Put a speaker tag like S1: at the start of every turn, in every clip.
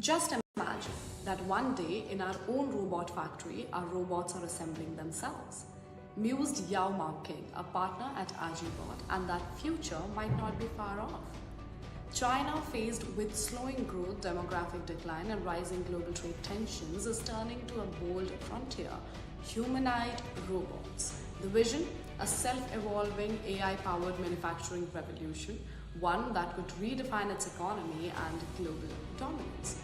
S1: Just imagine that one day in our own robot factory, our robots are assembling themselves. Mused Yao King, a partner at Agibot, and that future might not be far off. China, faced with slowing growth, demographic decline, and rising global trade tensions, is turning to a bold frontier: humanoid robots. The vision? A self-evolving AI-powered manufacturing revolution, one that could redefine its economy and global dominance.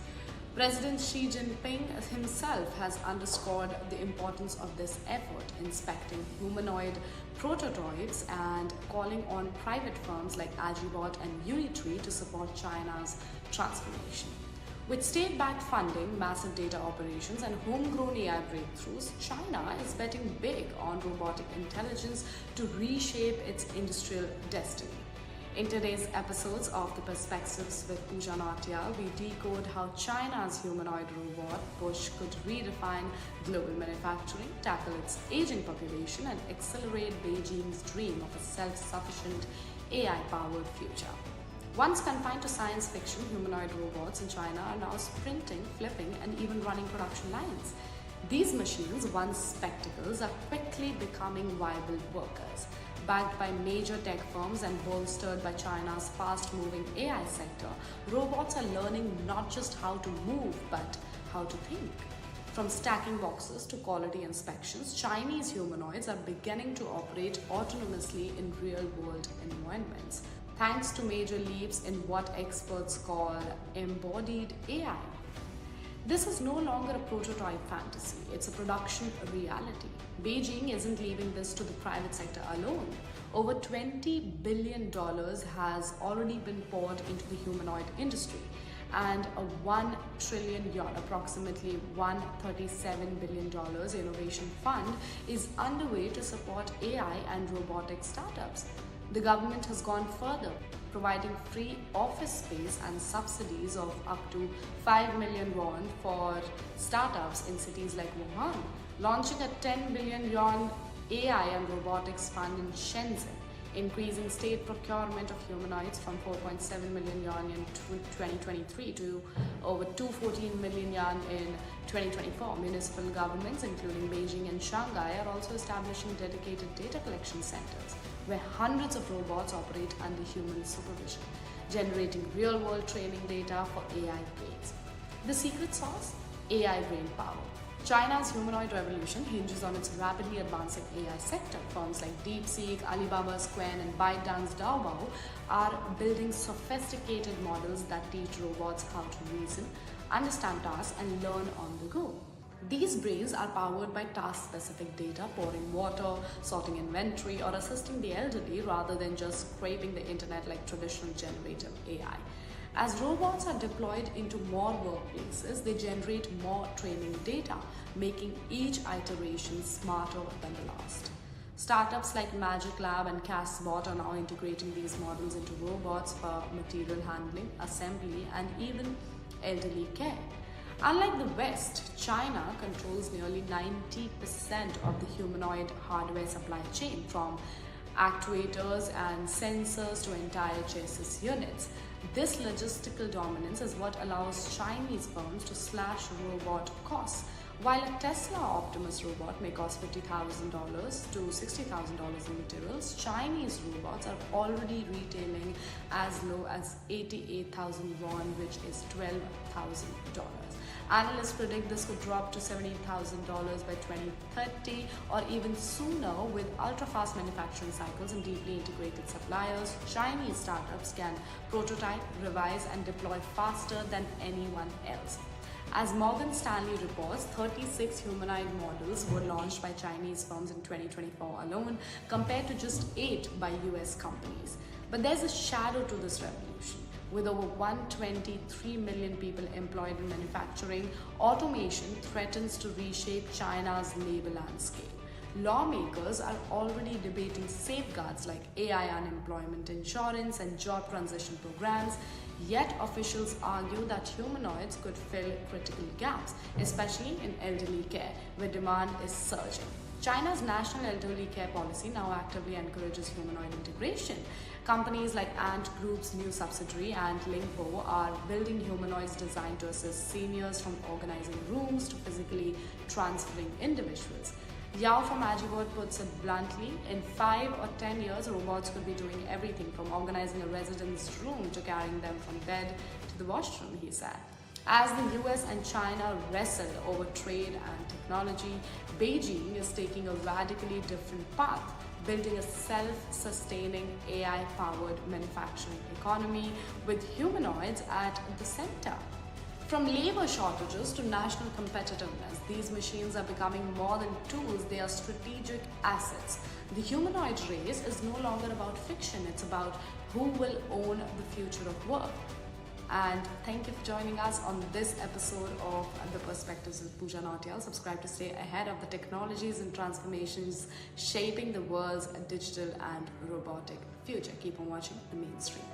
S1: President Xi Jinping himself has underscored the importance of this effort, inspecting humanoid prototypes and calling on private firms like Agibot and Unitree to support China's transformation. With state-backed funding, massive data operations, and homegrown AI breakthroughs, China is betting big on robotic intelligence to reshape its industrial destiny. In today's episodes of The Perspectives with Pooja Nautiyal, we decode how China's humanoid robot push could redefine global manufacturing, tackle its aging population, and accelerate Beijing's dream of a self-sufficient AI-powered future. Once confined to science fiction, humanoid robots in China are now sprinting, flipping, and even running production lines. These machines, once spectacles, are quickly becoming viable workers. Backed by major tech firms and bolstered by China's fast-moving AI sector, robots are learning not just how to move, but how to think. From stacking boxes to quality inspections, Chinese humanoids are beginning to operate autonomously in real-world environments, thanks to major leaps in what experts call embodied AI. This is no longer a prototype fantasy, it's a production reality. Beijing isn't leaving this to the private sector alone. Over $20 billion has already been poured into the humanoid industry, and a 1 trillion yuan, approximately $137 billion innovation fund is underway to support AI and robotic startups. The government has gone further, providing free office space and subsidies of up to 5 million yuan for startups in cities like Wuhan, launching a 10 billion yuan AI and robotics fund in Shenzhen, increasing state procurement of humanoids from 4.7 million yuan in 2023 to over 214 million yuan in 2024. Municipal governments, including Beijing and Shanghai, are also establishing dedicated data collection centers where hundreds of robots operate under human supervision, generating real-world training data for AI brains. The secret sauce? AI brain power. China's humanoid revolution hinges on its rapidly advancing AI sector. Firms like DeepSeek, Alibaba's Qwen, and ByteDance Daobao are building sophisticated models that teach robots how to reason, understand tasks, and learn on the go. These brains are powered by task-specific data, pouring water, sorting inventory, or assisting the elderly rather than just scraping the internet like traditional generative AI. As robots are deployed into more workplaces, they generate more training data, making each iteration smarter than the last. Startups like Magic Lab and Castbot are now integrating these models into robots for material handling, assembly, and even elderly care. Unlike the West, China controls nearly 90% of the humanoid hardware supply chain, from actuators and sensors to entire chassis units. This logistical dominance is what allows Chinese firms to slash robot costs. While a Tesla Optimus robot may cost $50,000 to $60,000 in materials, Chinese robots are already retailing as low as 88,000 yuan, which is $12,000. Analysts predict this could drop to $17,000 by 2030 or even sooner. With ultra-fast manufacturing cycles and deeply integrated suppliers, Chinese startups can prototype, revise, and deploy faster than anyone else. As Morgan Stanley reports, 36 humanoid models were launched by Chinese firms in 2024 alone, compared to just 8 by US companies. But there's a shadow to this revolution. With over 123 million people employed in manufacturing, automation threatens to reshape China's labor landscape. Lawmakers are already debating safeguards like AI unemployment insurance and job transition programs, yet officials argue that humanoids could fill critical gaps, especially in elderly care, where demand is surging. China's national elderly care policy now actively encourages humanoid integration. Companies like Ant Group's new subsidiary and Lingpo are building humanoids designed to assist seniors, from organizing rooms to physically transferring individuals. Yao from Agibot puts it bluntly, in 5 or 10 years, robots could be doing everything from organizing a resident's room to carrying them from bed to the washroom, he said. As the US and China wrestle over trade and technology, Beijing is taking a radically different path, building a self-sustaining AI-powered manufacturing economy with humanoids at the center. From labor shortages to national competitiveness, these machines are becoming more than tools, they are strategic assets. The humanoid race is no longer about fiction, it's about who will own the future of work. And thank you for joining us on this episode of The Perspectives with Pooja Nautiyal. Subscribe to stay ahead of the technologies and transformations shaping the world's digital and robotic future. Keep on watching the mainstream.